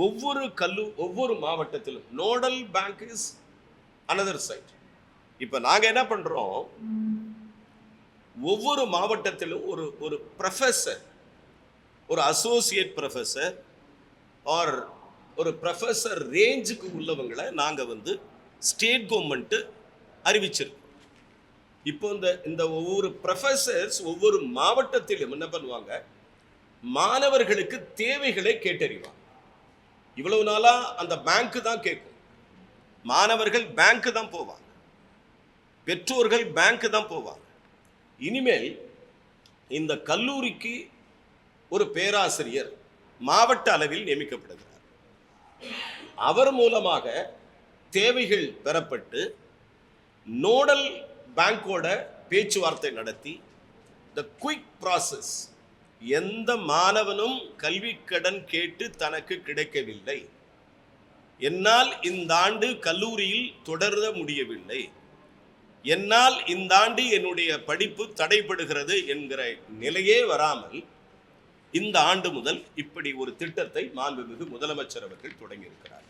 ஒவ்வொரு மாவட்டத்திலும் nodal bank is another side. இப்ப நாங்க என்ன பண்றோம், ஒவ்வொரு மாவட்டத்திலும் ஒரு ஒரு ப்ரொஃபஸர், ஒரு அசோசியேட் ப்ரொஃபஸர் ஆர் ஒரு ப்ரொஃபஸர் ரேஞ்சுக்கு உள்ளவங்களை நாங்க ஸ்டேட் கவர்மெண்ட் அறிவிச்சிருக்கோம். இப்போ இந்த ஒவ்வொரு ப்ரொஃபஸர்ஸ் ஒவ்வொரு மாவட்டத்திலும் என்ன பண்ணுவாங்க, மாணவர்களுக்கு தேவைகளை கேட்டறிவாங்க. இவ்வளவு நாளா அந்த பேங்க் தான் கேட்கும், மாணவர்கள் பேங்க் தான் போவாங்க, பெற்றோர்கள் பேங்க் தான் போவாங்க. இனிமேல் இந்த கல்லூரிக்கு ஒரு பேராசிரியர் மாவட்ட அளவில் நியமிக்கப்படுகிறார். அவர் மூலமாக தேவைகள் பெறப்பட்டு நோடல் பேங்கோட பேச்சுவார்த்தை நடத்தி த குயிக் ப்ராசஸ், எந்த மாணவனும் கல்வி கடன் கேட்டு தனக்கு கிடைக்கவில்லை, என்னால் இந்த ஆண்டு கல்லூரியில் தொடர முடியவில்லை, என்னால் இந்த ஆண்டு என்னுடைய படிப்பு தடைபடுகிறது என்கிற நிலையே வராமல் இந்த ஆண்டு முதல் இப்படி ஒரு திட்டத்தை மாண்புமிகு முதலமைச்சர் அவர்கள் தொடங்கி இருக்கிறார்.